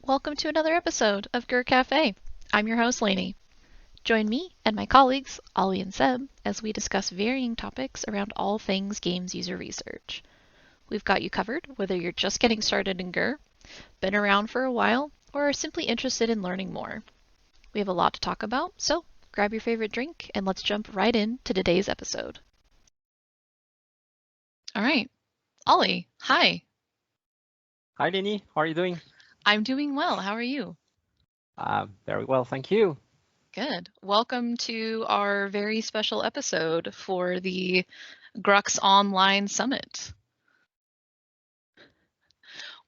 Welcome to another episode of Gur Cafe. I'm your host, Lanie. Join me and my colleagues, Oli and Seb, as we discuss varying topics around all things games user research. We've got you covered whether you're just getting started in Gur, been around for a while, or are simply interested in learning more. We have a lot to talk about, so grab your favorite drink and let's jump right into today's episode. All right, Oli, hi. Hi, Lanie. How are you doing? I'm doing well. How are you? Very well, thank you. Good. Welcome to our very special episode for the Grux Online Summit.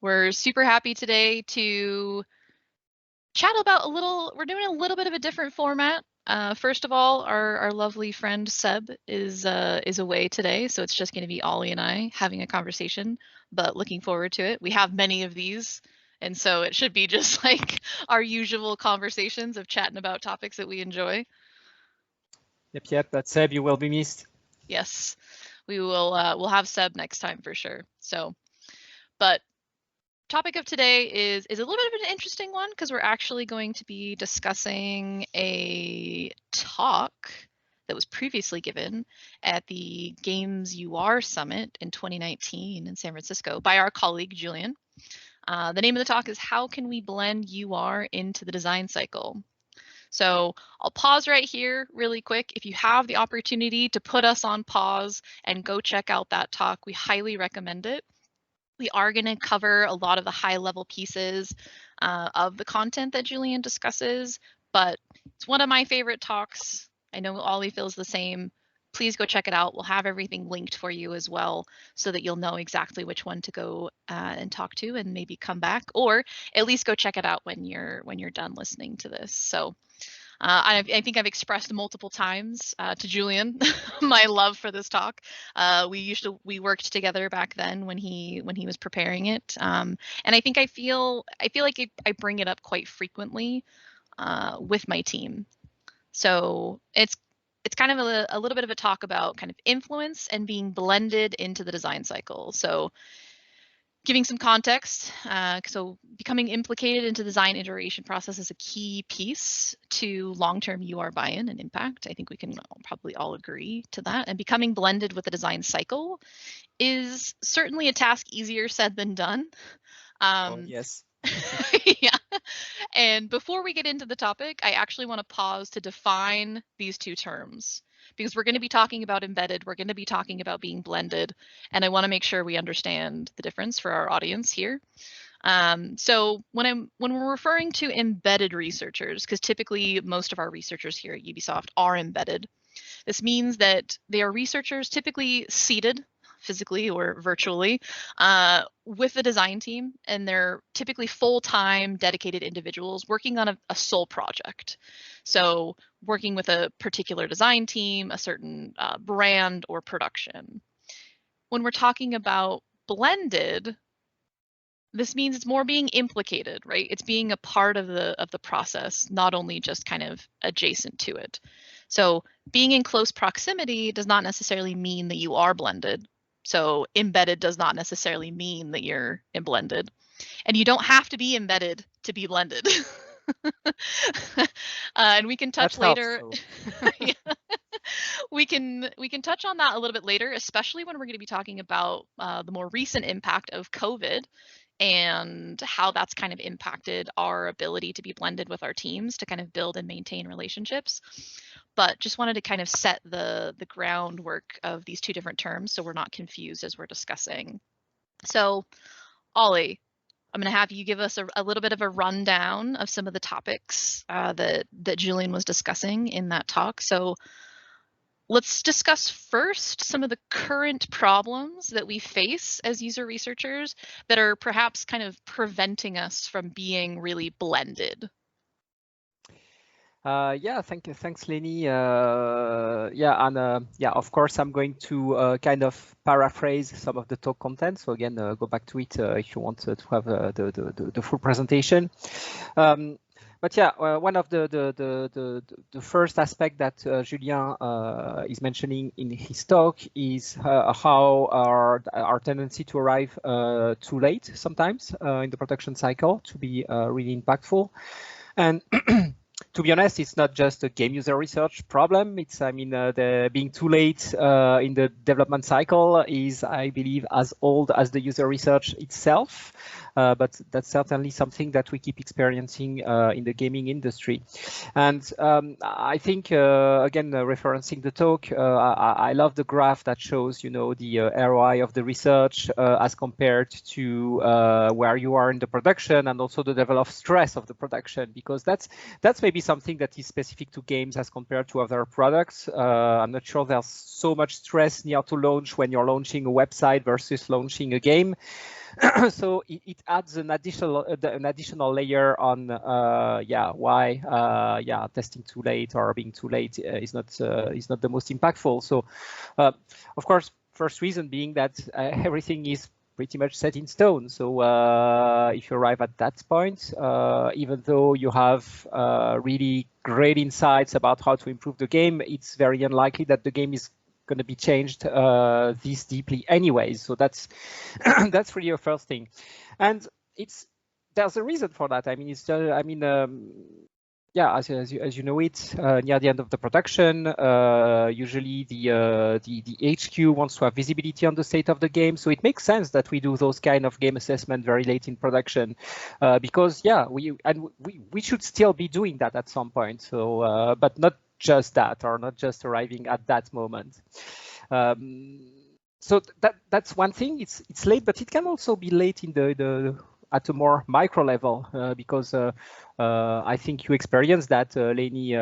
We're super happy today to chat about we're doing a little bit of a different format. First of all, our lovely friend Seb is away today, so it's just going to be Ollie and I having a conversation, but looking forward to it. We have many of these, and so it should be just like our usual conversations of chatting about topics that we enjoy. Yep, but Seb, you will be missed. Yes, we will. We'll have Seb next time for sure. So, but topic of today is a little bit of an interesting one because we're actually going to be discussing a talk that was previously given at the Games UR Summit in 2019 in San Francisco by our colleague Julien. The name of the talk is How Can We Blend UR into the Design Cycle? So I'll pause right here really quick. If you have the opportunity to put us on pause and go check out that talk, we highly recommend it. We are going to cover a lot of the high level pieces of the content that Julien discusses, but it's one of my favorite talks. I know Ollie feels the same. Please go check it out. We'll have everything linked for you as well so that you'll know exactly which one to go and talk to and maybe come back, or at least go check it out when you're done listening to this. So I think I've expressed multiple times to Julien my love for this talk. We worked together back then when he was preparing it, and I feel like I bring it up quite frequently with my team. So it's kind of a little bit of a talk about kind of influence and being blended into the design cycle. So giving some context, so becoming implicated into the design iteration process is a key piece to long-term UR buy-in and impact. I think we can probably all agree to that. And becoming blended with the design cycle is certainly a task easier said than done. Yes. Yeah. And before we get into the topic, I actually want to pause to define these two terms, because we're going to be talking about embedded, we're going to be talking about being blended, and I want to make sure we understand the difference for our audience here. So when we're referring to embedded researchers, because typically most of our researchers here at Ubisoft are embedded, this means that they are researchers typically seated physically or virtually with the design team, and they're typically full-time dedicated individuals working on a sole project. So working with a particular design team, a certain brand or production. When we're talking about blended, this means it's more being implicated, right? It's being a part of the process, not only just kind of adjacent to it. So being in close proximity does not necessarily mean that you are blended. So embedded does not necessarily mean that you're blended. And you don't have to be embedded to be blended. And we can touch later. Yeah. We can touch on that a little bit later, especially when we're going to be talking about the more recent impact of COVID and how that's kind of impacted our ability to be blended with our teams to kind of build and maintain relationships. But just wanted to kind of set the groundwork of these two different terms so we're not confused as we're discussing. So, Ollie, I'm going to have you give us a little bit of a rundown of some of the topics that Julien was discussing in that talk. So let's discuss first some of the current problems that we face as user researchers that are perhaps kind of preventing us from being really blended. Yeah, thanks, Lanie. Of course, I'm going to kind of paraphrase some of the talk content. So again, go back to it if you want to have the full presentation. But yeah, one of the first aspect that Julien is mentioning in his talk is how our tendency to arrive too late sometimes in the production cycle to be really impactful. And to be honest, it's not just a game user research problem. It's, I mean, the being too late in the development cycle is, I believe, as old as the user research itself. But that's certainly something that we keep experiencing in the gaming industry. And I think, again, referencing the talk, I love the graph that shows, you know, the ROI of the research as compared to where you are in the production, and also the level of stress of the production, because that's maybe something that is specific to games as compared to other products. I'm not sure there's so much stress near to launch when you're launching a website versus launching a game. So it adds an additional layer on why testing too late or being too late is not the most impactful. So of course, first reason being that everything is pretty much set in stone. So if you arrive at that point, even though you have really great insights about how to improve the game, it's very unlikely that the game is going to be changed this deeply anyways. So that's that's really your first thing. And there's a reason for that. I mean, as you know it, near the end of the production, usually the HQ wants to have visibility on the state of the game. So it makes sense that we do those kind of game assessment very late in production, because we should still be doing that at some point. So, but not just that, or not just arriving at that moment. So that's one thing. It's late, but it can also be late in the at a more micro level, because I think you experienced that, Lanie,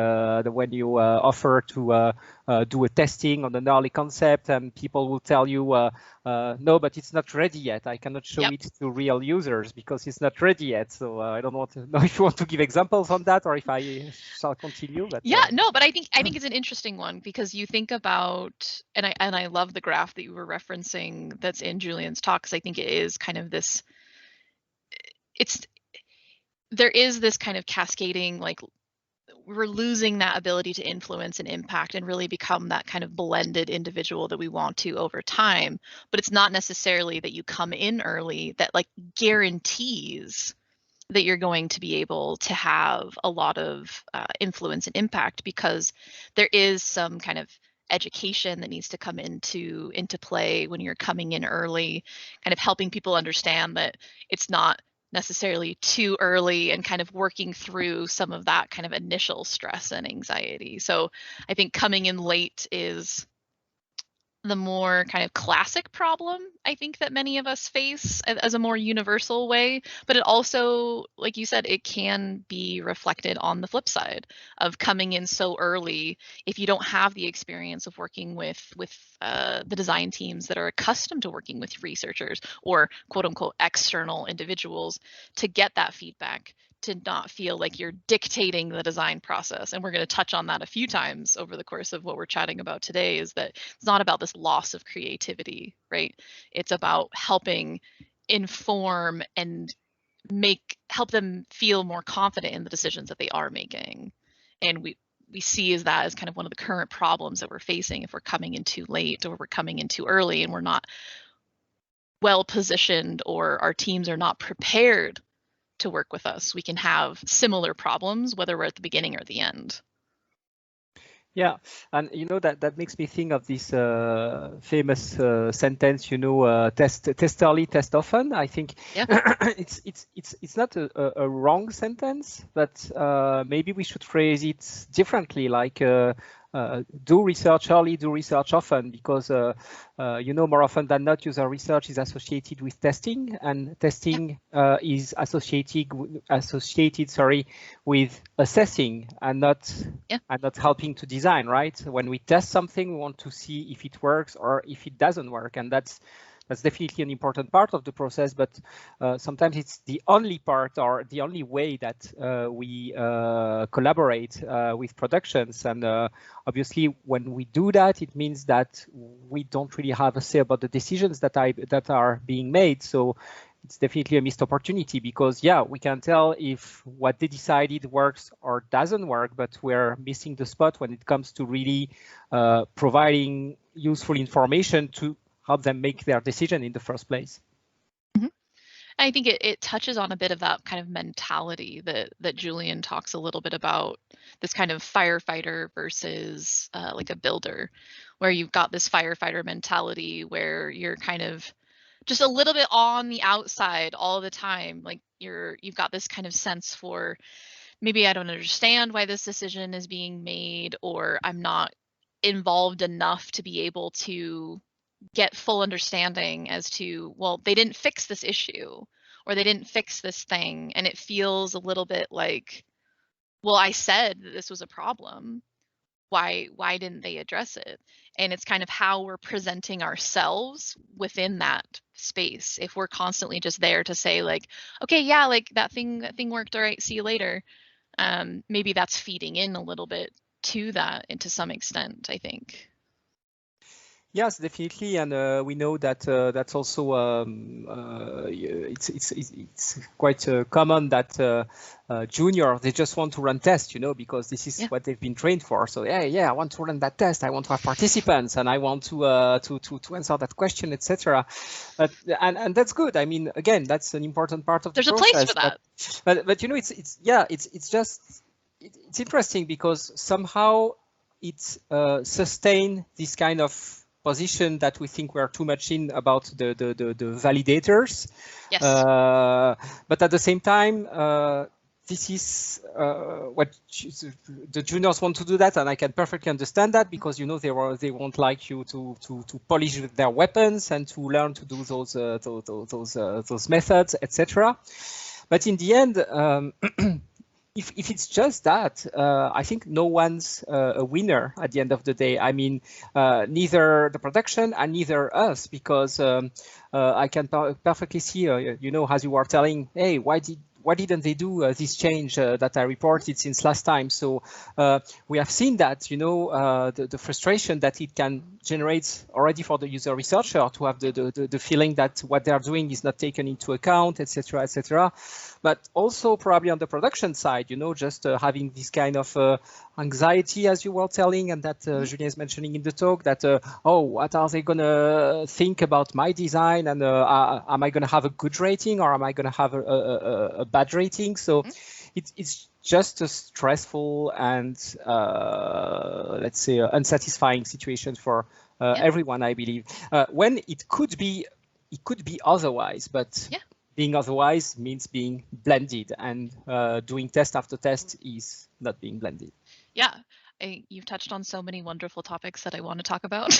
when you offer to do a testing on an early concept, and people will tell you, no, but it's not ready yet. I cannot show it to real users because it's not ready yet. So I don't want to know if you want to give examples on that or if I shall continue. But no, but I think it's an interesting one, because you think about, and I love the graph that you were referencing that's in Julien's talk, because I think it is kind of this. There is this kind of cascading, like we're losing that ability to influence and impact and really become that kind of blended individual that we want to over time. But it's not necessarily that you come in early that like guarantees that you're going to be able to have a lot of influence and impact, because there is some kind of education that needs to come into play when you're coming in early, kind of helping people understand that it's not necessarily too early, and kind of working through some of that kind of initial stress and anxiety. So I think coming in late is the more kind of classic problem I think that many of us face as a more universal way. But it also, like you said, it can be reflected on the flip side of coming in so early. If you don't have the experience of working with the design teams that are accustomed to working with researchers or quote unquote external individuals to get that feedback, to not feel like you're dictating the design process. And we're going to touch on that a few times over the course of what we're chatting about today, is that it's not about this loss of creativity, right? It's about helping inform and help them feel more confident in the decisions that they are making. And we see that as kind of one of the current problems that we're facing if we're coming in too late or we're coming in too early and we're not well positioned, or our teams are not prepared to work with us. We can have similar problems whether we're at the beginning or the end. Yeah, and you know that makes me think of this famous sentence, you know, test early, test often. I think it's not a wrong sentence, but maybe we should phrase it differently, like do research early, do research often, because you know, more often than not, user research is associated with testing, and testing is associated with assessing and not helping to design, right? When we test something, we want to see if it works or if it doesn't work, and that's definitely an important part of the process, but sometimes it's the only part or the only way that we collaborate with productions. And obviously, when we do that, it means that we don't really have a say about the decisions that are being made. So it's definitely a missed opportunity, because yeah, we can tell if what they decided works or doesn't work, but we're missing the spot when it comes to really providing useful information to help them make their decision in the first place. I think it touches on a bit of that kind of mentality that Julien talks a little bit about, this kind of firefighter versus like a builder, where you've got this firefighter mentality where you're kind of just a little bit on the outside all the time. Like you've got this kind of sense for, maybe I don't understand why this decision is being made, or I'm not involved enough to be able to get full understanding as to, well, they didn't fix this issue or they didn't fix this thing. And it feels a little bit like, well, I said that this was a problem. Why didn't they address it? And it's kind of how we're presenting ourselves within that space. If we're constantly just there to say like, okay, yeah, like that thing worked, all right, see you later. Maybe that's feeding in a little bit to that, and to some extent, I think. Yes, definitely, and we know that that's also it's quite common that junior, they just want to run tests, because this is what they've been trained for. So yeah, I want to run that test. I want to have participants, and I want to answer that question, etc. And that's good. I mean, again, that's an important part of the process. There's a place for that. But it's interesting because somehow it sustains this kind of position that we think we're too much in about the validators. Yes. But at the same time, this is what the juniors want to do that, and I can perfectly understand that, because they won't like you to polish their weapons and to learn to do those methods, etc. But in the end, if it's just that, I think no one's a winner at the end of the day. I mean, neither the production and neither us, because I can perfectly see, as you were telling, hey, why didn't they do this change that I reported since last time? So we have seen that, the frustration that it can generate already for the user researcher to have the feeling that what they are doing is not taken into account, etc., etc. But also probably on the production side, just having this kind of anxiety, as you were telling, and that Julien is mentioning in the talk, that, what are they going to think about my design? And am I going to have a good rating, or am I going to have a bad rating? So it's just a stressful and, let's say, unsatisfying situation for everyone, I believe. When it could be otherwise, but being otherwise means being blended, and doing test after test is not being blended. Yeah, you've touched on so many wonderful topics that I want to talk about.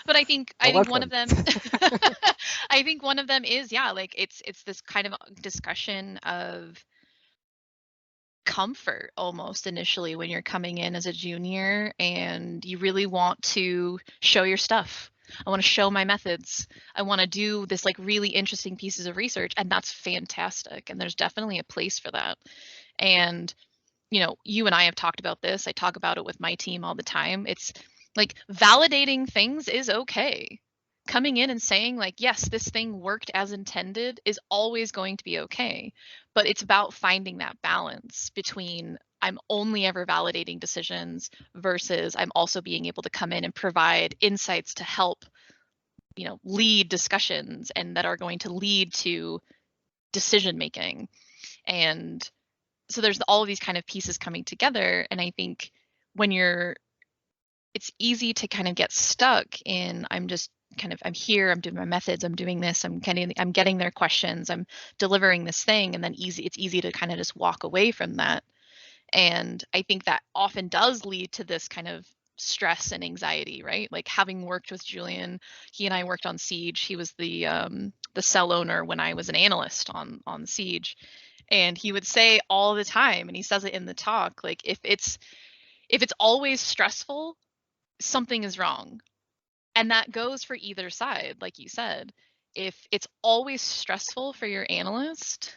But I think one of them I think one of them is, like it's this kind of discussion of comfort almost initially when you're coming in as a junior and you really want to show your stuff. I want to show my methods. I want to do this like really interesting pieces of research, and that's fantastic. And there's definitely a place for that. And you and I have talked about this. I talk about it with my team all the time. It's like validating things is okay. Coming in and saying like, yes, this thing worked as intended is always going to be okay. But it's about finding that balance between I'm only ever validating decisions versus I'm also being able to come in and provide insights to help, lead discussions and that are going to lead to decision making. And so there's all of these kind of pieces coming together. And I think it's easy to kind of get stuck in, I'm here, I'm doing my methods, I'm doing this, I'm getting their questions, I'm delivering this thing, and then it's easy to kind of just walk away from that. And I think that often does lead to this kind of stress and anxiety, right? Like having worked with Julien, he and I worked on Siege. He was the cell owner when I was an analyst on Siege. And he would say all the time, and he says it in the talk, like if it's always stressful, something is wrong. And that goes for either side, like you said. If it's always stressful for your analyst,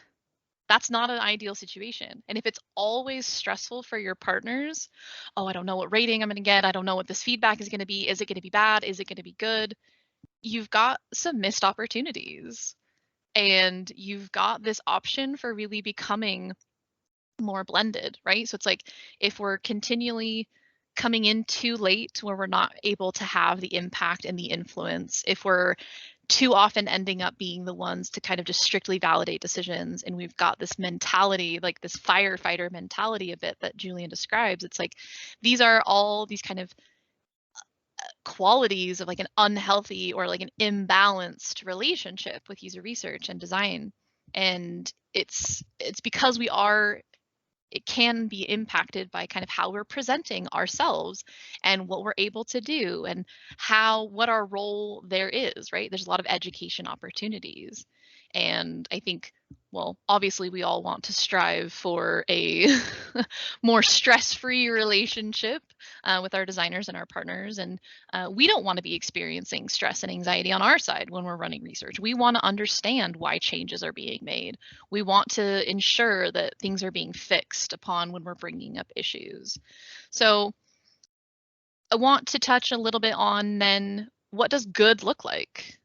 that's not an ideal situation. And if it's always stressful for your partners, I don't know what rating I'm going to get. I don't know what this feedback is going to be. Is it going to be bad? Is it going to be good? You've got some missed opportunities. and you've got this option for really becoming more blended, right? So it's like if we're continually coming in too late where we're not able to have the impact and the influence, if we're too often ending up being the ones to kind of just strictly validate decisions, and we've got this mentality, like this firefighter mentality a bit that Julien describes, it's like these are all these kind of qualities of like an unhealthy or like an imbalanced relationship with user research and design. And it's because it can be impacted by kind of how we're presenting ourselves and what we're able to do and what our role there is, right? There's a lot of education opportunities. And I think, well, obviously we all want to strive for a more stress-free relationship with our designers and our partners. And we don't want to be experiencing stress and anxiety on our side when we're running research. We want to understand why changes are being made. We want to ensure that things are being fixed upon when we're bringing up issues. So I want to touch a little bit on then, what does good look like,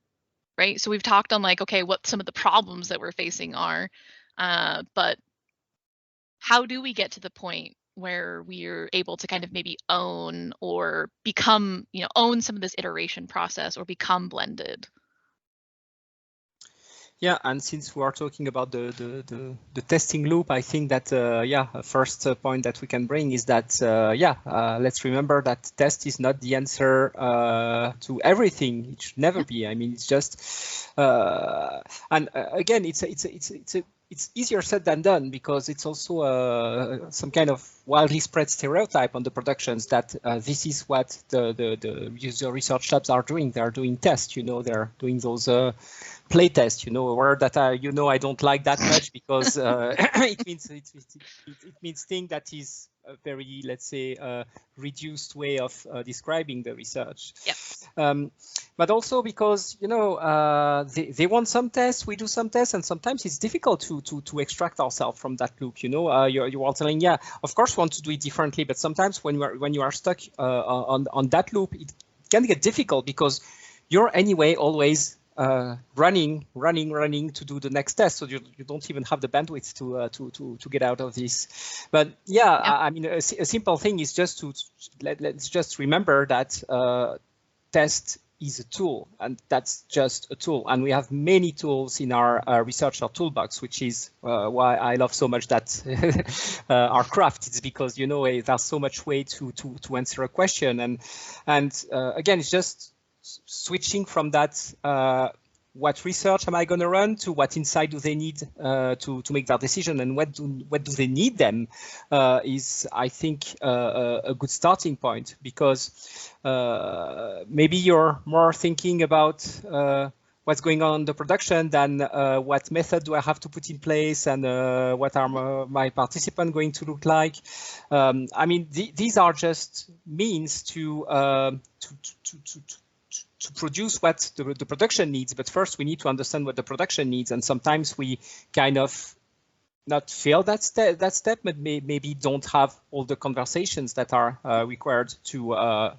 right? So we've talked on like, okay, what some of the problems that we're facing are, but how do we get to the point where we're able to kind of maybe own or become, own some of this iteration process or become blended? Yeah, and since we are talking about the testing loop, I think that a first point that we can bring is that let's remember that test is not the answer to everything. It should never be. I mean, it's just again, it's easier said than done, because it's also some kind of wildly spread stereotype on the productions that this is what the user research labs are doing. They are doing tests, they're doing those play test, a word that I don't like that much, because it means thing that is a very, let's say, reduced way of describing the research. Yep. But also because they want some tests, we do some tests, and sometimes it's difficult to extract ourselves from that loop. You are telling, yeah, of course we want to do it differently, but sometimes when you are stuck on that loop, it can get difficult, because you're anyway always running to do the next test, so you don't even have the bandwidth to get out of this. But yeah, I mean, a simple thing is just let's just remember that test is a tool, and that's just a tool, and we have many tools in our researcher toolbox, which is why I love so much that our craft. It's because there's so much way to answer a question, and again, it's just switching from that what research am I going to run to what insight do they need to make that decision, and what do they need them is, I think, a good starting point, because maybe you're more thinking about what's going on in the production than what method do I have to put in place, and what are my participants going to look like. I mean, these are just means to produce what the production needs, but first we need to understand what the production needs, and sometimes we kind of not fail that step, but maybe don't have all the conversations that are required to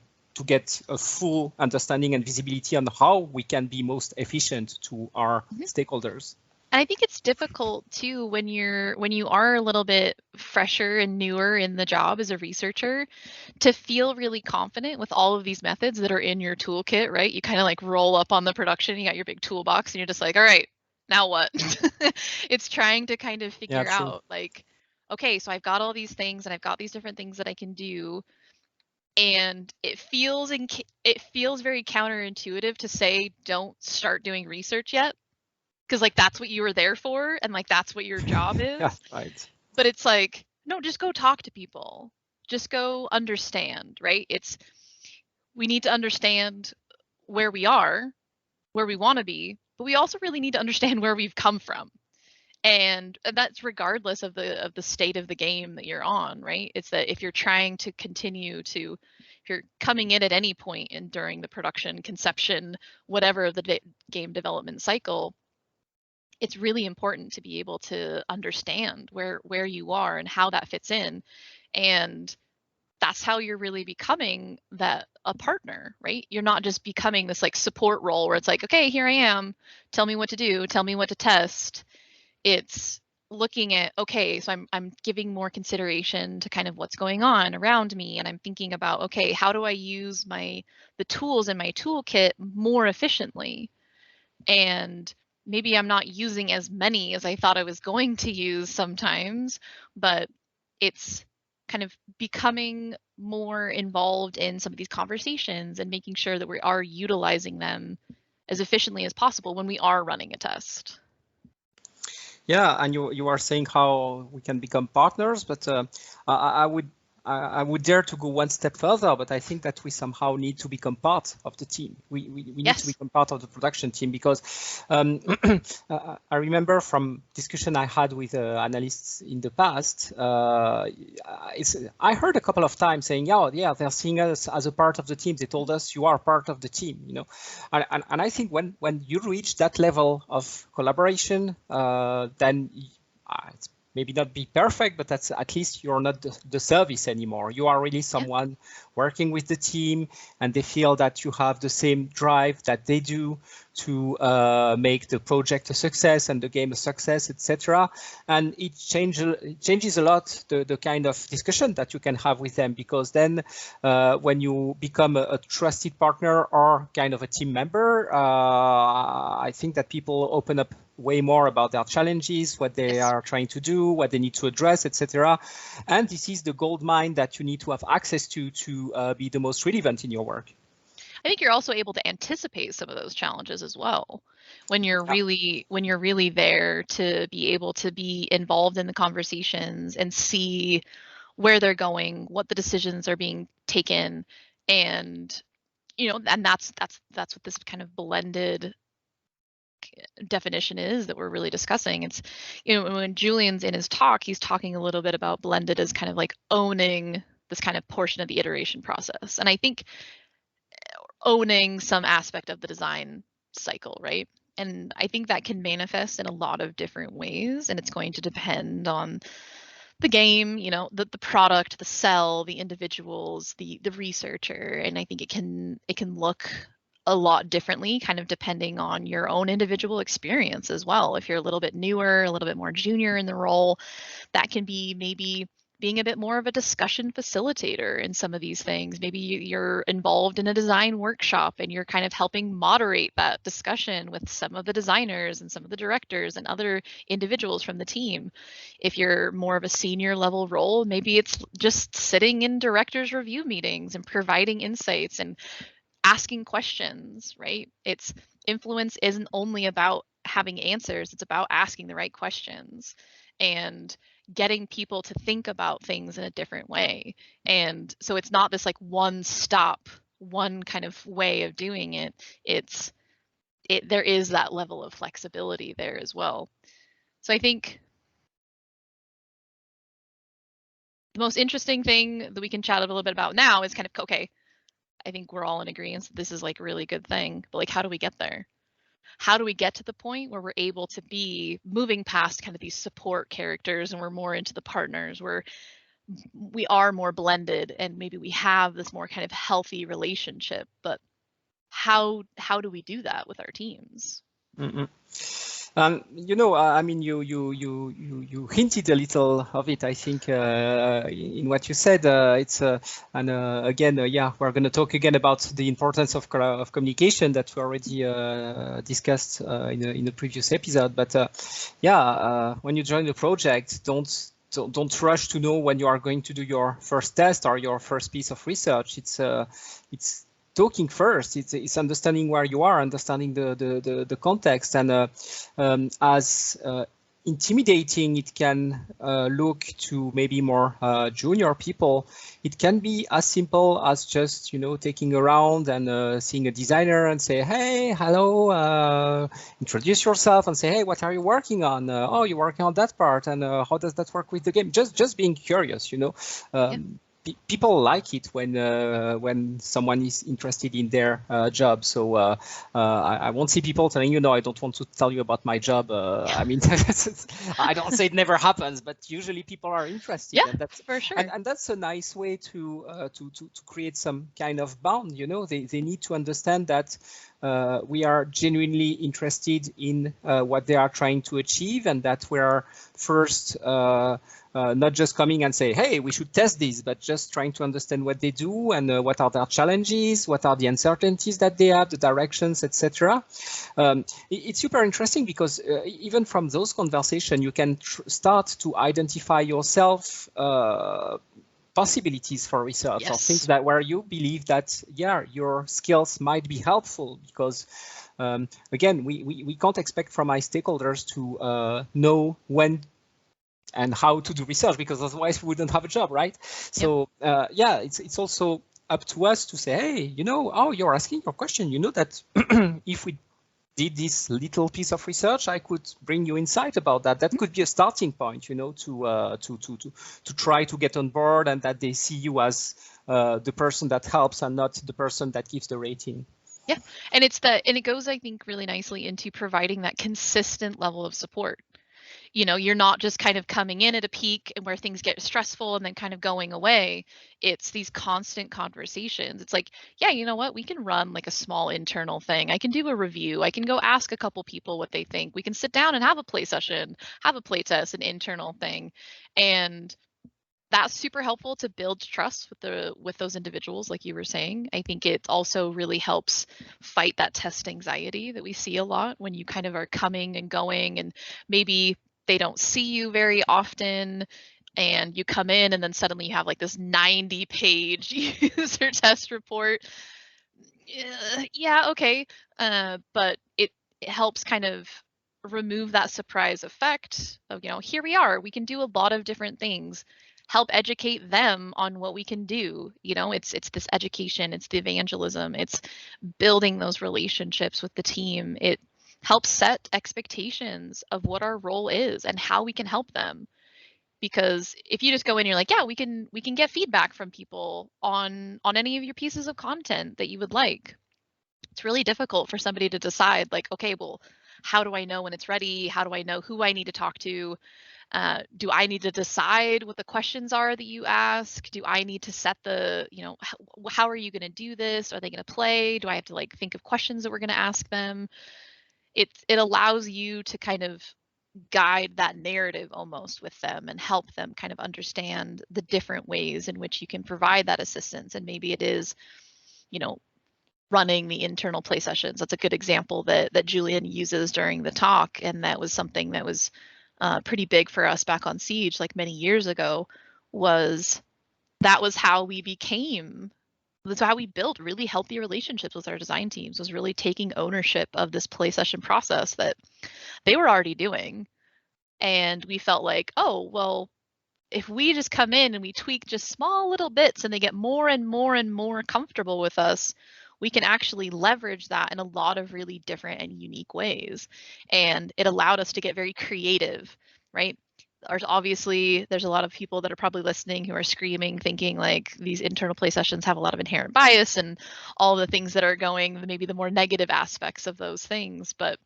get a full understanding and visibility on how we can be most efficient to our stakeholders. And I think it's difficult too when you are a little bit fresher and newer in the job as a researcher to feel really confident with all of these methods that are in your toolkit, right? You kind of like roll up on the production, you got your big toolbox, and you're just like, all right, now what? It's trying to kind of figure out like, okay, so I've got all these things and I've got these different things that I can do. And it feels very counterintuitive to say, don't start doing research yet, because like that's what you were there for, and like that's what your job is. Yeah, right. But it's like, no, just go talk to people, just go understand, right? We need to understand where we are, where we want to be, but we also really need to understand where we've come from. And that's regardless of the state of the game that you're on, right? It's that if you're trying to if you're coming in at any point in during the production, conception, whatever of the game development cycle, it's really important to be able to understand where you are and how that fits in. And that's how you're really becoming a partner, right? You're not just becoming this like support role where it's like, okay, here I am, tell me what to do, tell me what to test. It's looking at, okay, so I'm giving more consideration to kind of what's going on around me, and I'm thinking about, okay, how do I use the tools in my toolkit more efficiently? And maybe I'm not using as many as I thought I was going to use sometimes, but it's kind of becoming more involved in some of these conversations and making sure that we are utilizing them as efficiently as possible when we are running a test. Yeah, and you are saying how we can become partners, but I would dare to go one step further, but I think that we somehow need to become part of the team. We need to become part of the production team, because I remember from discussion I had with analysts in the past, I heard a couple of times saying, yeah, they're seeing us as a part of the team. They told us you are part of the team, you know. And I think when you reach that level of collaboration, then it's maybe not be perfect, but that's at least you're not the service anymore. You are really someone working with the team, and they feel that you have the same drive that they do to make the project a success and the game a success, etc. And it changes a lot the kind of discussion that you can have with them, because then when you become a trusted partner or kind of a team member, I think that people open up way more about their challenges, what they are trying to do, what they need to address, etc. And this is the gold mine that you need to have access to be the most relevant in your work. I think you're also able to anticipate some of those challenges as well when you're really there to be able to be involved in the conversations and see where they're going, what the decisions are being taken, and and that's what this kind of blended definition is that we're really discussing. It's, when Julian's in his talk, he's talking a little bit about blended as kind of like owning this kind of portion of the iteration process. And I think owning some aspect of the design cycle, right? And I think that can manifest in a lot of different ways, and it's going to depend on the game, the product, the cell, the individuals, the researcher, and I think it can look a lot differently, kind of depending on your own individual experience as well. If you're a little bit newer, a little bit more junior in the role, that can be maybe being a bit more of a discussion facilitator in some of these things. Maybe you're involved in a design workshop and you're kind of helping moderate that discussion with some of the designers and some of the directors and other individuals from the team. If you're more of a senior level role, maybe it's just sitting in directors' review meetings and providing insights and asking questions, right? It's influence isn't only about having answers, it's about asking the right questions and getting people to think about things in a different way. And so it's not this like one kind of way of doing it. There is that level of flexibility there as well. So I think the most interesting thing that we can chat a little bit about now is kind of, okay, I think we're all in agreement that this is like a really good thing, but like, how do we get there? How do we get to the point where we're able to be moving past kind of these support characters and we're more into the partners, where we are more blended and maybe we have this more kind of healthy relationship? But how do we do that with our teams? Mm-hmm. I mean, you hinted a little of it, I think, in what you said. Again, we're going to talk again about the importance of communication that we already discussed in the previous episode. But when you join the project, don't rush to know when you are going to do your first test or your first piece of research. It's talking first. It's understanding where you are, understanding the context, and as intimidating it can look to maybe more junior people, it can be as simple as just taking around and seeing a designer and say, hey, hello, introduce yourself and say, hey, what are you working on? Oh, you're working on that part, and how does that work with the game? Just being curious, people like it when someone is interested in their job. So I won't see people telling you, no, I don't want to tell you about my job. I mean, I don't say it never happens, but usually people are interested, Yeah, and that's for sure. and that's a nice way to create some kind of bond. You know, they need to understand that we are genuinely interested in what they are trying to achieve, and that we are first not just coming and say, hey, we should test this, but just trying to understand what they do and what are their challenges, what are the uncertainties that they have, the directions, etc. It's super interesting because even from those conversations, you can start to identify yourself possibilities for research, Yes. or things that where you believe that, yeah, your skills might be helpful, because again, we can't expect from my stakeholders to know when and how to do research, because otherwise we wouldn't have a job, right? So yeah, it's also up to us to say, hey, you know, oh, you're asking your question, you know that if we did this little piece of research, I could bring you insight about that. That could be a starting point, you know, to try to get on board, and that they see you as the person that helps and not the person that gives the rating. Yeah, and it goes, I think, really nicely into providing that consistent level of support. You know, you're not just kind of coming in at a peak and where things get stressful and then kind of going away. It's these constant conversations. It's like, yeah, you know what? We can run like a small internal thing. I can do a review. I can go ask a couple people what they think. We can sit down and have a play session, have a play test, an internal thing. And that's super helpful to build trust with those individuals, like you were saying. I think it also really helps fight that test anxiety that we see a lot when you kind of are coming and going, and maybe they don't see you very often, and you come in and then suddenly you have like this 90-page user test report. Yeah, okay. But it helps kind of remove that surprise effect of, you know, here we are, we can do a lot of different things, help educate them on what we can do. You know, it's this education, it's the evangelism, it's building those relationships with the team. It helps set expectations of what our role is and how we can help them. Because if you just go in and you're like, yeah, we can get feedback from people on any of your pieces of content that you would like, it's really difficult for somebody to decide, like, okay, well, how do I know when it's ready? How do I know who I need to talk to? Do I need to decide what the questions are that you ask? Do I need to set the, you know, how are you going to do this? Are they going to play? Do I have to like think of questions that we're going to ask them? It allows you to kind of guide that narrative almost with them and help them kind of understand the different ways in which you can provide that assistance. And maybe it is, you know, running the internal play sessions. That's a good example that Julien uses during the talk, and that was something that was pretty big for us back on Siege, like many years ago. That was how we became. That's how we built really healthy relationships with our design teams. Was really taking ownership of this play session process that they were already doing, and we felt like, oh well, if we just come in and we tweak just small little bits and they get more and more and more comfortable with us, we can actually leverage that in a lot of really different and unique ways. And it allowed us to get very creative, right? There's a lot of people that are probably listening who are screaming, thinking like these internal play sessions have a lot of inherent bias and all the things that are going, maybe the more negative aspects of those things. But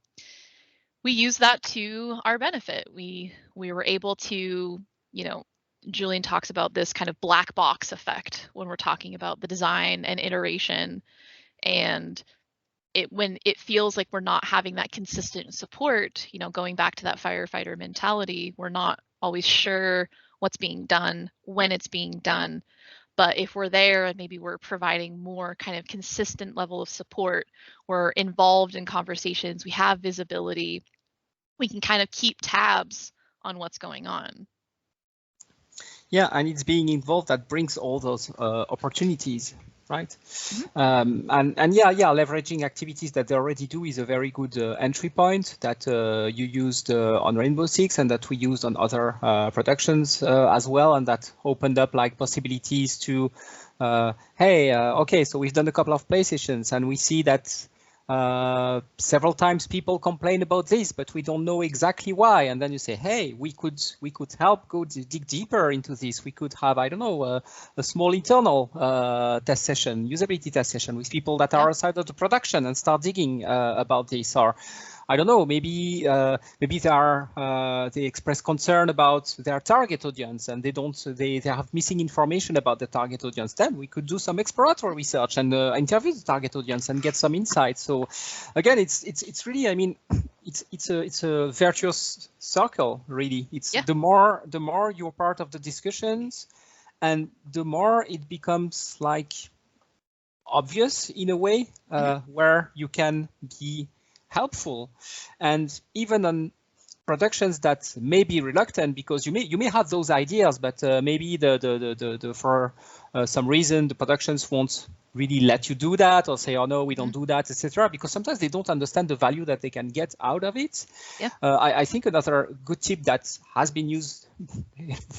we use that to our benefit. We were able to, you know, Julien talks about this kind of black box effect when we're talking about the design and iteration, and when it feels like we're not having that consistent support, you know, going back to that firefighter mentality, we're not always sure what's being done, when it's being done. But if we're there and maybe we're providing more kind of consistent level of support, we're involved in conversations, we have visibility, we can kind of keep tabs on what's going on. Yeah, and it's being involved that brings all those opportunities, right? Mm-hmm. And yeah, leveraging activities that they already do is a very good entry point that you used on Rainbow Six and that we used on other productions as well, and that opened up like possibilities to, hey, okay, so we've done a couple of play sessions and we see that several times people complain about this, but we don't know exactly why. And then you say, hey, we could help go dig deeper into this. We could have, I don't know, a small internal test session, usability test session with people that are outside of the production and start digging about this. Or I don't know, maybe they express concern about their target audience and they have missing information about the target audience. Then we could do some exploratory research and interview the target audience and get some insights. So again, it's really, I mean, it's a virtuous circle, really. It's the more you're part of the discussions, and the more it becomes like obvious in a way where you can be helpful. And even on productions that may be reluctant, because you may have those ideas, but maybe for some reason the productions won't really let you do that, or say, oh no, we don't do that, etc. Because sometimes they don't understand the value that they can get out of it. I think another good tip that has been used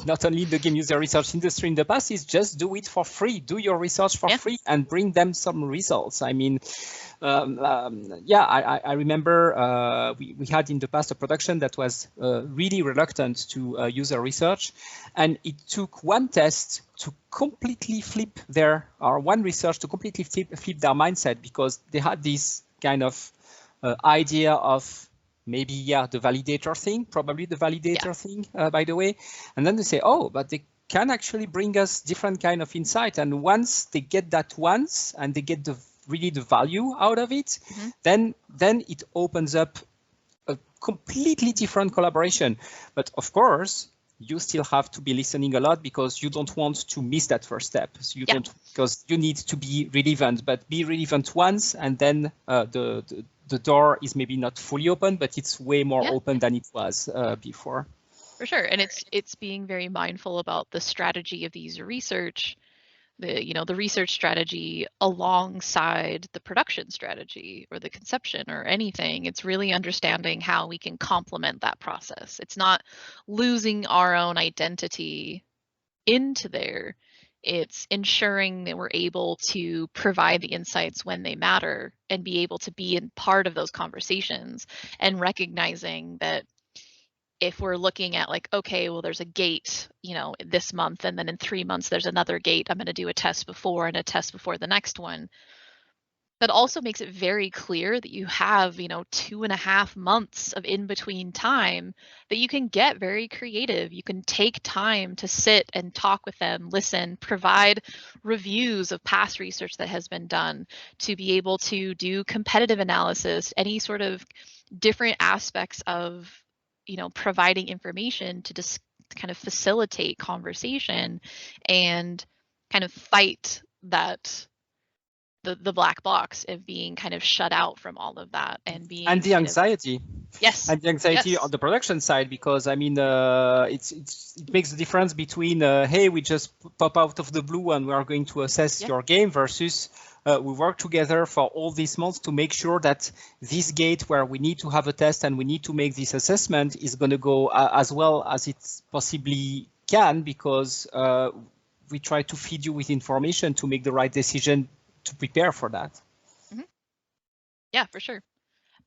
not only in the game user research industry in the past is just do it for free. Do your research for free and bring them some results. I mean, I remember we had in the past a production that was really reluctant to user research, and it took one test to completely flip one research to completely flip their mindset, because they had this kind of idea of maybe, the validator thing, probably the validator thing, by the way. And then they say, oh, but they can actually bring us different kind of insight. And once they get that once and they get really the value out of it, then it opens up a completely different collaboration. But of course, you still have to be listening a lot, because you don't want to miss that first step. So you don't, because you need to be relevant, but be relevant once, and then the door is maybe not fully open, but it's way more open than it was before. For sure, and it's being very mindful about the strategy of the user research, the research strategy alongside the production strategy or the conception or anything. It's really understanding how we can complement that process. It's not losing our own identity into there. It's ensuring that we're able to provide the insights when they matter and be able to be in part of those conversations, and recognizing that if we're looking at like, okay, well, there's a gate, this month, and then in 3 months, there's another gate. I'm going to do a test before and a test before the next one. That also makes it very clear that you have, 2.5 months of in-between time that you can get very creative. You can take time to sit and talk with them, listen, provide reviews of past research that has been done, to be able to do competitive analysis, any sort of different aspects of providing information to just kind of facilitate conversation and kind of fight that the black box of being kind of shut out from all of that, and being the anxiety. And the anxiety on the production side, because I mean, it makes the difference between hey, we just pop out of the blue and we are going to assess your game, versus we work together for all these months to make sure that this gate where we need to have a test and we need to make this assessment is going to go as well as it possibly can, because we try to feed you with information to make the right decision to prepare for that. Yeah, for sure.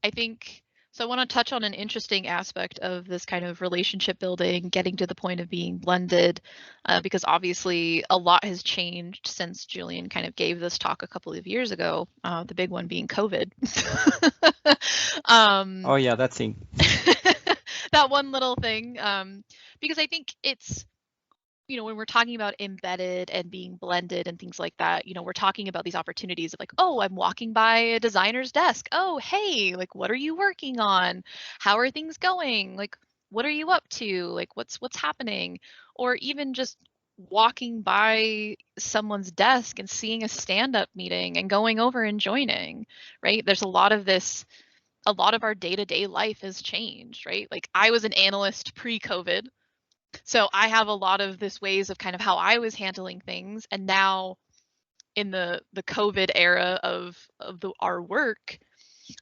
I think so. I want to touch on an interesting aspect of this kind of relationship building, getting to the point of being blended, because obviously a lot has changed since Julien kind of gave this talk a couple of years ago, the big one being COVID. Oh yeah, that thing. That one little thing, because I think it's, when we're talking about embedded and being blended and things like that, we're talking about these opportunities of like, oh, I'm walking by a designer's desk. Oh, hey, like, what are you working on? How are things going? Like, what are you up to? Like, what's happening? Or even just walking by someone's desk and seeing a stand-up meeting and going over and joining, right? There's a lot of our day-to-day life has changed, right? Like, I was an analyst pre-COVID. So I have a lot of this ways of kind of how I was handling things. And now in the COVID era of our work,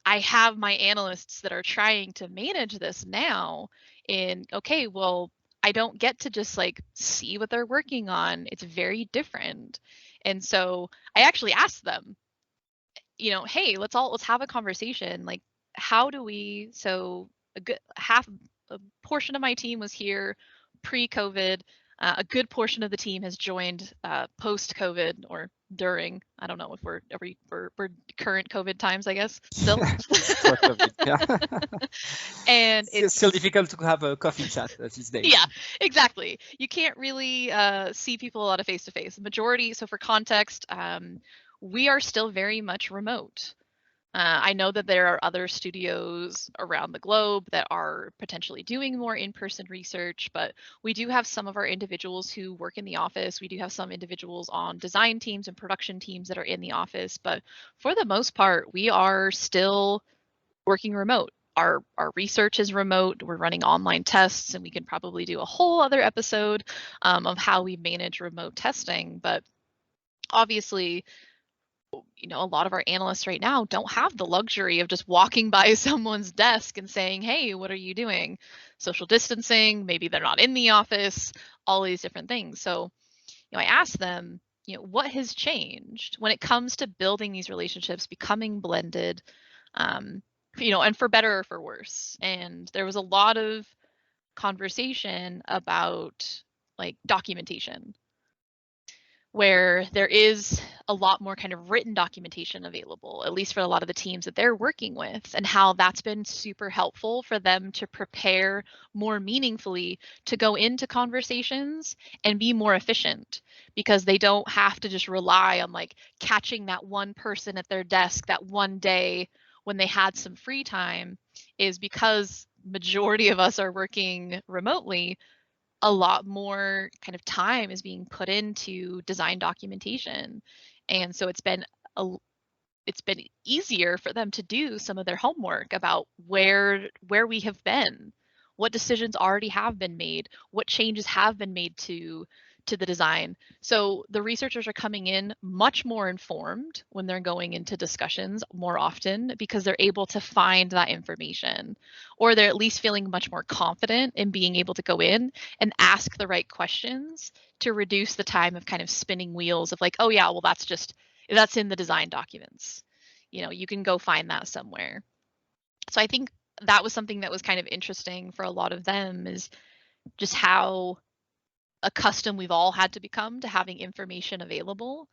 I have my analysts that are trying to manage this now in, okay, well, I don't get to just like see what they're working on. It's very different. And so I actually asked them, hey, let's have a conversation. Like, how do we? So a portion of my team was here pre-COVID. A good portion of the team has joined post-COVID or during. I don't know if we're current COVID times, I guess, still. COVID, yeah. And it's still difficult to have a coffee chat these days. Yeah, exactly. You can't really see people a lot of face-to-face. The majority, so for context, we are still very much remote. I know that there are other studios around the globe that are potentially doing more in-person research, but we do have some of our individuals who work in the office. We do have some individuals on design teams and production teams that are in the office, but for the most part, we are still working remote. Our research is remote. We're running online tests, and we can probably do a whole other episode of how we manage remote testing. But obviously, a lot of our analysts right now don't have the luxury of just walking by someone's desk and saying, hey, what are you doing? Social distancing, maybe they're not in the office, all these different things. So, I asked them, what has changed when it comes to building these relationships, becoming blended, and for better or for worse. And there was a lot of conversation about like documentation, where there is a lot more kind of written documentation available, at least for a lot of the teams that they're working with, and how that's been super helpful for them to prepare more meaningfully to go into conversations and be more efficient, because they don't have to just rely on like catching that one person at their desk that one day when they had some free time. Is because majority of us are working remotely, a lot more kind of time is being put into design documentation. And so it's been easier for them to do some of their homework about where we have been, what decisions already have been made, what changes have been made to the design. So the researchers are coming in much more informed when they're going into discussions more often, because they're able to find that information, or they're at least feeling much more confident in being able to go in and ask the right questions to reduce the time of kind of spinning wheels of like, oh yeah, well that's in the design documents. You can go find that somewhere. So I think that was something that was kind of interesting for a lot of them, is just how accustomed we've all had to become to having information available.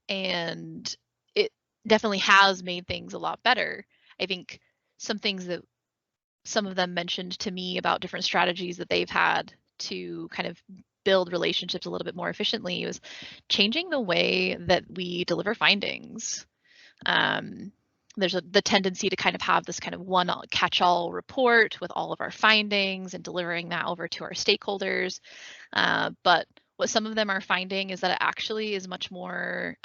And it definitely has made things a lot better. I think some things that some of them mentioned to me about different strategies that they've had to kind of build relationships a little bit more efficiently was changing the way that we deliver findings. There's the tendency to kind of have this kind of one catch-all report with all of our findings and delivering that over to our stakeholders. But what some of them are finding is that it actually is much more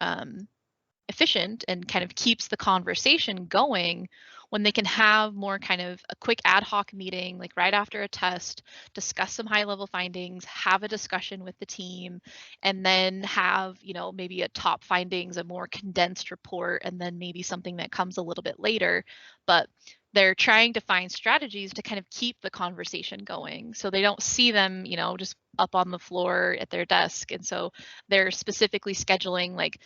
efficient and kind of keeps the conversation going when they can have more kind of a quick ad hoc meeting, like right after a test, discuss some high level findings, have a discussion with the team, and then have, maybe a top findings, a more condensed report, and then maybe something that comes a little bit later. But they're trying to find strategies to kind of keep the conversation going, so they don't see them, just up on the floor at their desk. And so they're specifically scheduling like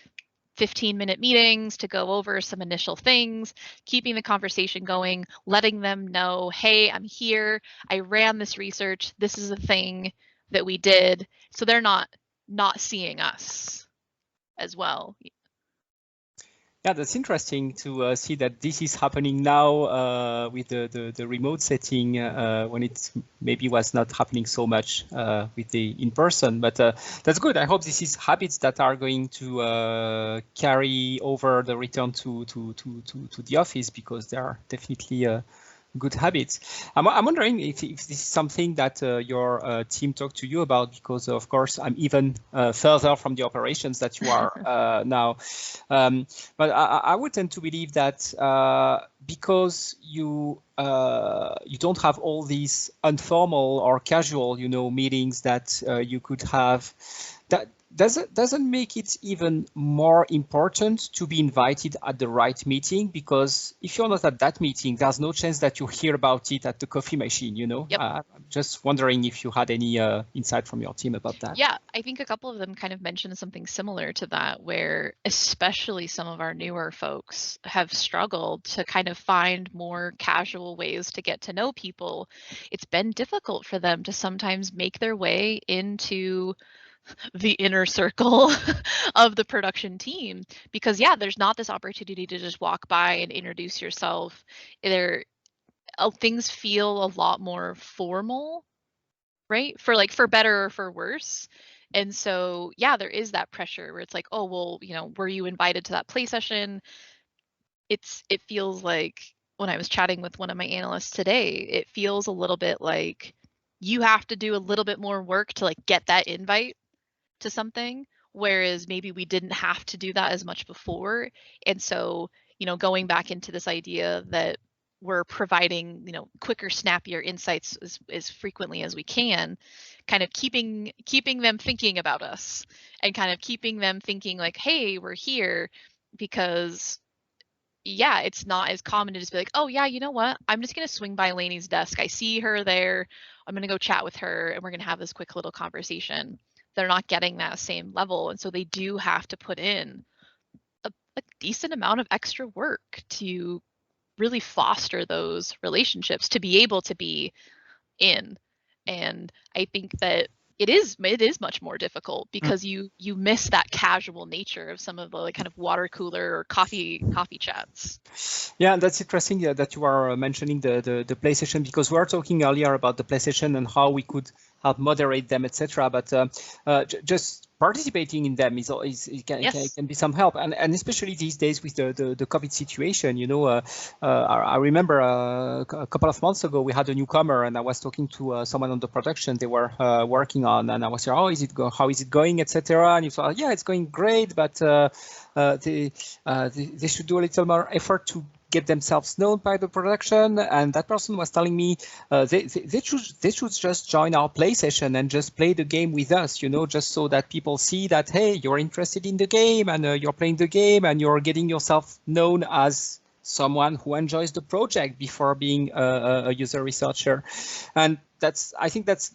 15-minute meetings to go over some initial things, keeping the conversation going, letting them know, hey, I'm here, I ran this research, this is a thing that we did. So they're not seeing us as well. Yeah, that's interesting to see that this is happening now with the remote setting when it maybe was not happening so much with the in-person. But that's good. I hope this is habits that are going to carry over the return to the office, because they are definitely good habits. I'm wondering if this is something that your team talked to you about, because of course I'm even further from the operations that you are now. But I would tend to believe that because you don't have all these informal or casual, meetings that you could have, that doesn't make it even more important to be invited at the right meeting, because if you're not at that meeting, there's no chance that you hear about it at the coffee machine. Yep. I'm just wondering if you had any insight from your team about that. Yeah, I think a couple of them kind of mentioned something similar to that, where especially some of our newer folks have struggled to kind of find more casual ways to get to know people. It's been difficult for them to sometimes make their way into the inner circle of the production team, because yeah, there's not this opportunity to just walk by and introduce yourself. Things feel a lot more formal, right? For better or for worse. And so yeah, there is that pressure where it's like, oh well, were you invited to that play session? It feels like, when I was chatting with one of my analysts today, it feels a little bit like you have to do a little bit more work to like get that invite to something, whereas maybe we didn't have to do that as much before. And so, going back into this idea that we're providing, quicker, snappier insights as frequently as we can, kind of keeping them thinking about us, and kind of keeping them thinking like, hey, we're here. Because yeah, it's not as common to just be like, oh yeah, you know what? I'm just gonna swing by Lanie's desk. I see her there. I'm gonna go chat with her and we're gonna have this quick little conversation. They're not getting that same level. And so they do have to put in a decent amount of extra work to really foster those relationships, to be able to be in. And I think that it is much more difficult, because you miss that casual nature of some of the like kind of water cooler or coffee chats. Yeah, that's interesting that you are mentioning the play session, because we were talking earlier about the play session and how we could help moderate them, etc. But just participating in them can be some help, and especially these days with the COVID situation. I remember a couple of months ago we had a newcomer, and I was talking to someone on the production they were working on, and I was saying, how is it going, etc. And he thought, yeah, it's going great, but they should do a little more effort to get themselves known by the production. And that person was telling me they should just join our play session and just play the game with us, just so that people see that, hey, you're interested in the game, and you're playing the game, and you're getting yourself known as someone who enjoys the project before being a user researcher. And I think that's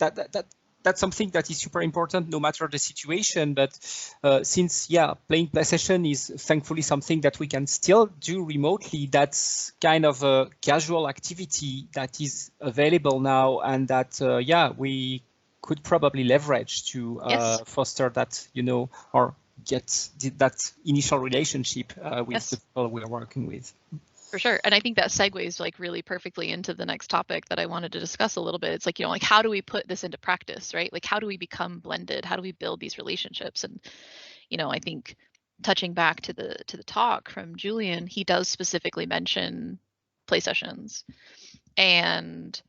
something that is super important no matter the situation. But since playing play session is thankfully something that we can still do remotely, that's kind of a casual activity that is available now, and that we could probably leverage to foster that, or get that initial relationship with the people we are working with. For sure. And I think that segues like really perfectly into the next topic that I wanted to discuss a little bit. It's like, like how do we put this into practice, right? Like how do we become blended? How do we build these relationships? And, I think touching back to the talk from Julien, he does specifically mention play sessions, and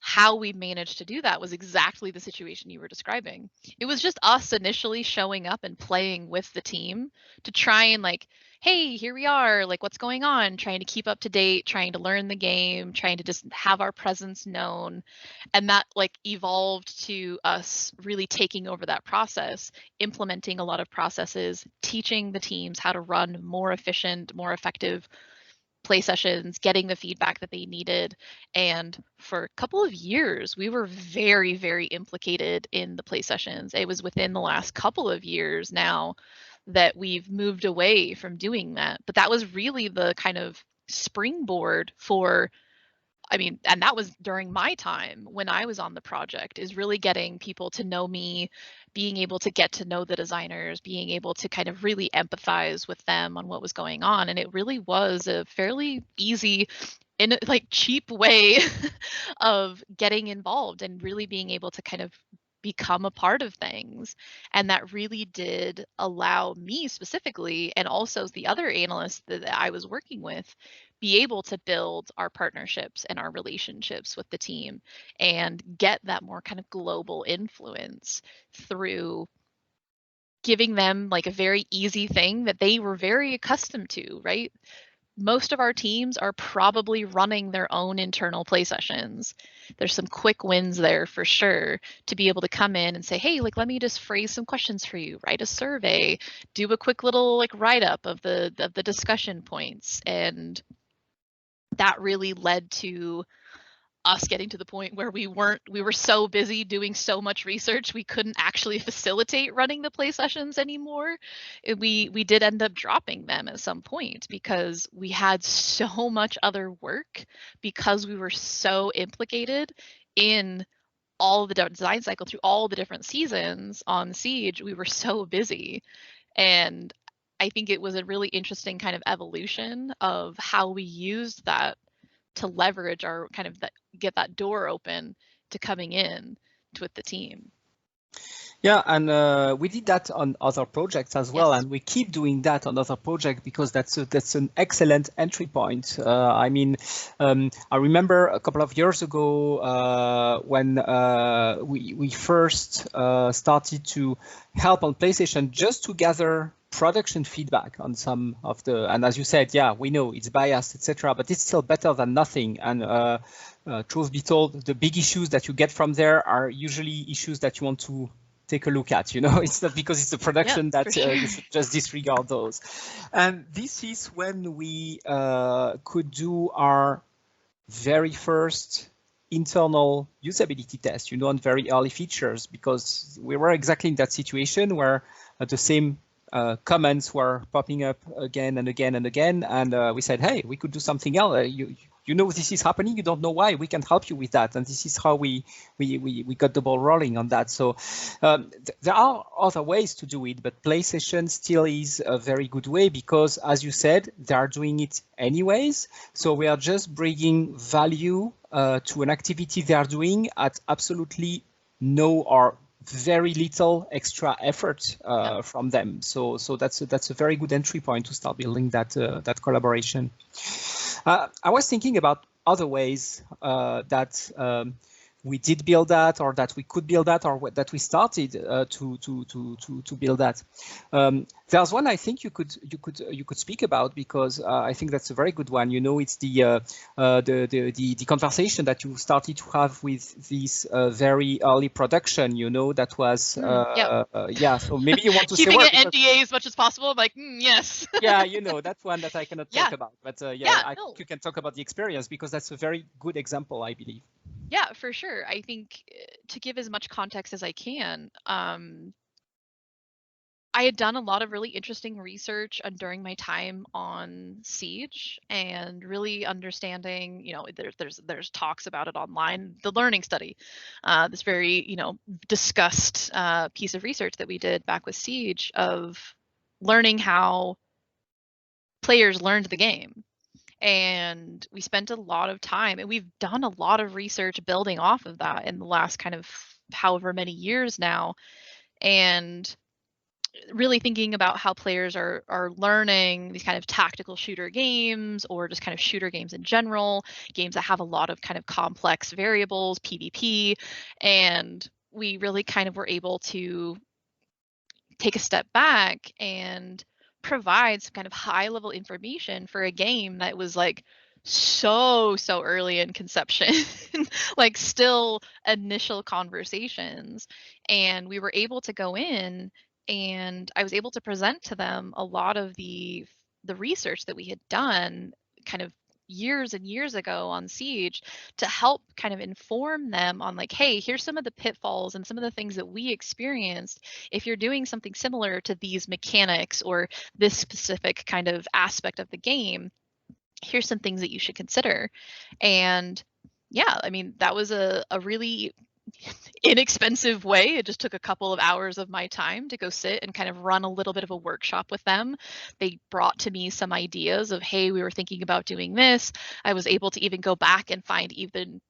how we managed to do that was exactly the situation you were describing. It was just us initially showing up and playing with the team to try and like, hey, here we are, like what's going on, trying to keep up to date, trying to learn the game, trying to just have our presence known. And that like evolved to us really taking over that process, implementing a lot of processes, teaching the teams how to run more efficient, more effective play sessions, getting the feedback that they needed. And for a couple of years, we were very, very implicated in the play sessions. It was within the last couple of years now that we've moved away from doing that. But that was really the kind of springboard for, and that was during my time when I was on the project, is really getting people to know me, being able to get to know the designers, being able to kind of really empathize with them on what was going on. And it really was a fairly easy and like cheap way of getting involved and really being able to kind of become a part of things. And that really did allow me specifically, and also the other analysts that I was working with, be able to build our partnerships and our relationships with the team and get that more kind of global influence through giving them like a very easy thing that they were very accustomed to, right? most of our teams are probably running their own internal play sessions. There's some quick wins there for sure to be able to come in and say, hey, like, let me just phrase some questions for you, write a survey, do a quick little like write-up of the discussion points. And that really led to us getting to the point where we were so busy doing so much research we couldn't actually facilitate running the play sessions anymore. We did end up dropping them at some point because we had so much other work, because we were so implicated in all the design cycle through all the different seasons on Siege. We were so busy, and I think it was a really interesting kind of evolution of how we used that to leverage our kind of get that door open to coming in with the team. Yeah, and we did that on other projects as well, Yes. and we keep doing that on other projects because that's an excellent entry point. I mean, I remember a couple of years ago when we first started to help on PlayStation just to gather production feedback on some of the, and as you said, yeah, we know it's biased, etc., but it's still better than nothing. And truth be told, the big issues that you get from there are usually issues that you want to take a look at. It's not because it's the production that you should just disregard those. And this is when we could do our very first internal usability test, on very early features, because we were exactly in that situation where the same comments were popping up again and again and again, and we said, hey, we could do something else. This is happening, you don't know why, we can help you with that. And this is how we got the ball rolling on that. So there are other ways to do it, but PlayStation still is a very good way because, as you said, they are doing it anyways. So we are just bringing value to an activity they are doing at absolutely no or very little extra effort from them. So that's a very good entry point to start building that collaboration. I was thinking about other ways that we did build that, or that we could build that, or that we started to build that. There's one I think you could speak about, because I think that's a very good one. It's the conversation that you started to have with this very early production. That was yeah. So maybe you want to keeping say it NDA as much as possible. I'm like, yes. Yeah, that's one that I cannot talk about. But I think you can talk about the experience, because that's a very good example, I believe. Yeah, for sure. I think to give as much context as I can, I had done a lot of really interesting research during my time on Siege, and really understanding, there's talks about it online. The learning study, this very, discussed piece of research that we did back with Siege, of learning how players learned the game. And we spent a lot of time, and we've done a lot of research building off of that in the last kind of however many years now, and really thinking about how players are learning these kind of tactical shooter games, or just kind of shooter games in general, games that have a lot of kind of complex variables, PvP. And we really kind of were able to take a step back and provide some kind of high level information for a game that was like so early in conception, like still initial conversations. And we were able to go in, and I was able to present to them a lot of the research that we had done kind of years and years ago on Siege, to help kind of inform them on like, hey, here's some of the pitfalls and some of the things that we experienced if you're doing something similar to these mechanics or this specific kind of aspect of the game. Here's some things that you should consider. And yeah, I mean, that was a really inexpensive way. It just took a couple of hours of my time to go sit and kind of run a little bit of a workshop with them. They brought to me some ideas of, hey, we were thinking about doing this. I was able to even go back and find even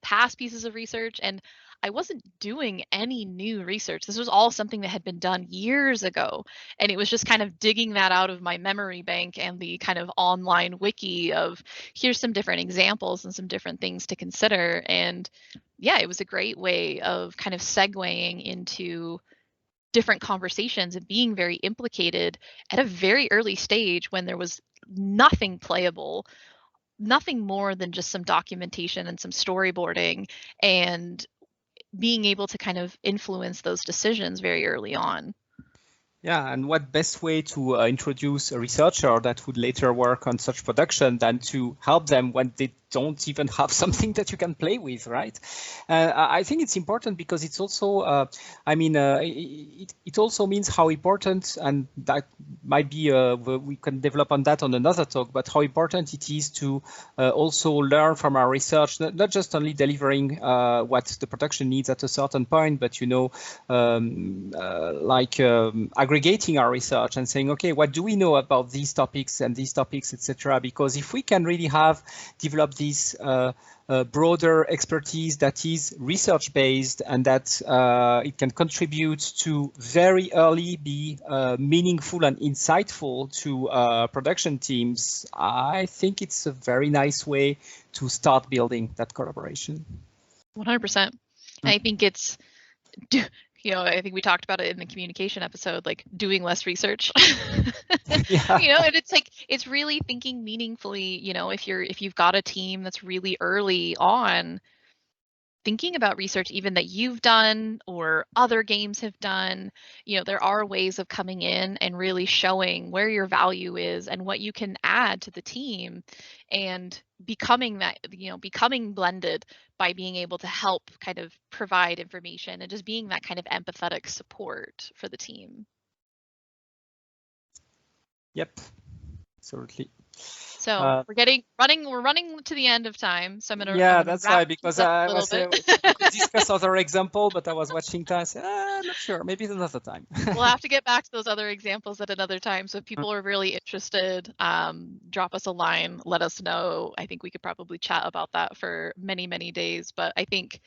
past pieces of research, and I wasn't doing any new research. This was all something that had been done years ago, and it was just kind of digging that out of my memory bank and the kind of online wiki of, here's some different examples and some different things to consider. And yeah, it was a great way of kind of segueing into different conversations and being very implicated at a very early stage, when there was nothing playable, nothing more than just some documentation and some storyboarding and being able to kind of influence those decisions very early on. Yeah, and what best way to introduce a researcher that would later work on such production than to help them when they don't even have something that you can play with, right? I think it's important because it's also, it also means how important, and that might be, we can develop on that on another talk, but how important it is to also learn from our research, not just only delivering what the production needs at a certain point, but, aggregating our research and saying, okay, what do we know about these topics and these topics, etc. Because if we can really have developed this broader expertise that is research-based and that it can contribute to very early be meaningful and insightful to production teams, I think it's a very nice way to start building that collaboration. 100%. And I think it's, I think we talked about it in the communication episode, like doing less research. Yeah. And it's like, it's really thinking meaningfully, if you've got a team that's really early on, thinking about research even that you've done or other games have done, there are ways of coming in and really showing where your value is and what you can add to the team, and becoming blended by being able to help kind of provide information and just being that kind of empathetic support for the team. Yep, absolutely. So we're running to the end of time. So I'm gonna that's why, because I was we could discuss other example, but I was watching time. I'm not sure. Maybe it's another time. We'll have to get back to those other examples at another time. So if people are really interested, drop us a line, let us know. I think we could probably chat about that for many, many days. But I think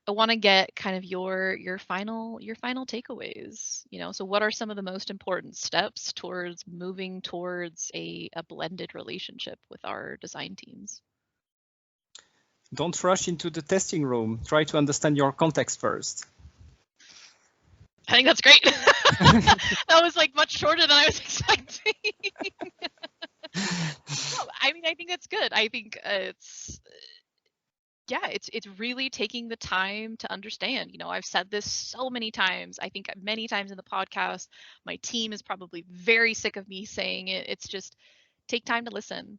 I want to get kind of your final takeaways. So what are some of the most important steps towards moving towards a blended relationship with our design teams? Don't rush into the testing room. Try to understand your context first. I think that's great. That was like much shorter than I was expecting. No, I think that's good. I think it's really taking the time to understand. I've said this so many times. I think many times in the podcast. My team is probably very sick of me saying it. It's just take time to listen.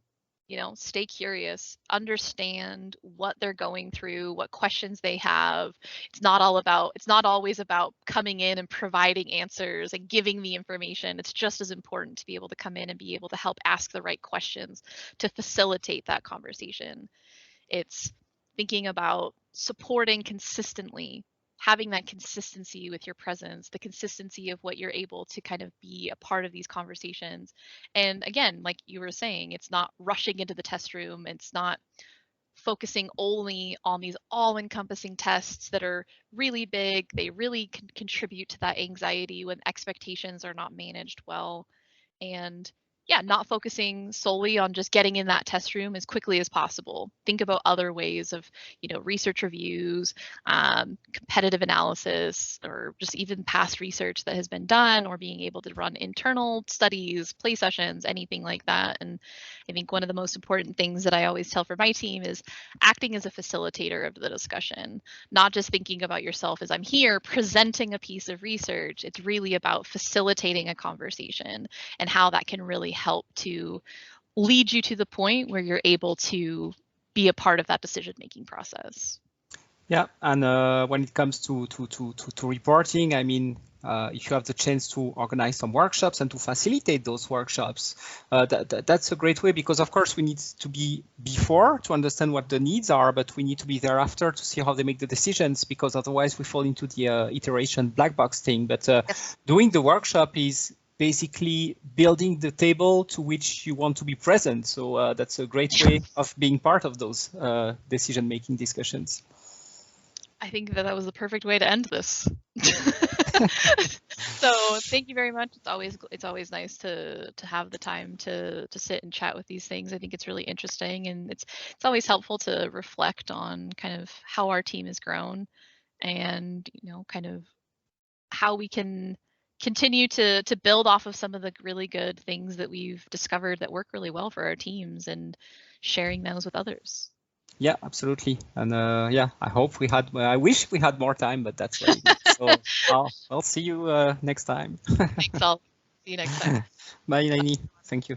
Stay curious, understand what they're going through, what questions they have. It's not always about coming in and providing answers and giving the information. It's just as important to be able to come in and be able to help ask the right questions to facilitate that conversation. It's thinking about supporting consistently, having that consistency with your presence, the consistency of what you're able to kind of be a part of these conversations. And again, like you were saying, it's not rushing into the test room. It's not focusing only on these all-encompassing tests that are really big. They really can contribute to that anxiety when expectations are not managed well. And not focusing solely on just getting in that test room as quickly as possible. Think about other ways of, research reviews, competitive analysis, or just even past research that has been done, or being able to run internal studies, play sessions, anything like that. And I think one of the most important things that I always tell for my team is acting as a facilitator of the discussion, not just thinking about yourself as I'm here presenting a piece of research. It's really about facilitating a conversation and how that can really help to lead you to the point where you're able to be a part of that decision-making process. Yeah, and when it comes to reporting, I mean, if you have the chance to organize some workshops and to facilitate those workshops, that's a great way, because of course we need to be before to understand what the needs are, but we need to be there after to see how they make the decisions, because otherwise we fall into the iteration black box thing. But doing the workshop is basically building the table to which you want to be present. So that's a great way of being part of those decision-making discussions. I think that was the perfect way to end this. So thank you very much. It's always nice to have the time to sit and chat with these things. I think it's really interesting, and it's always helpful to reflect on kind of how our team has grown, and kind of how we can continue to build off of some of the really good things that we've discovered that work really well for our teams and sharing those with others. Yeah, absolutely. And yeah, I wish we had more time, but that's what it is. So I'll see you next time. Thanks all. See you next time. Bye, Lanie. Thank you.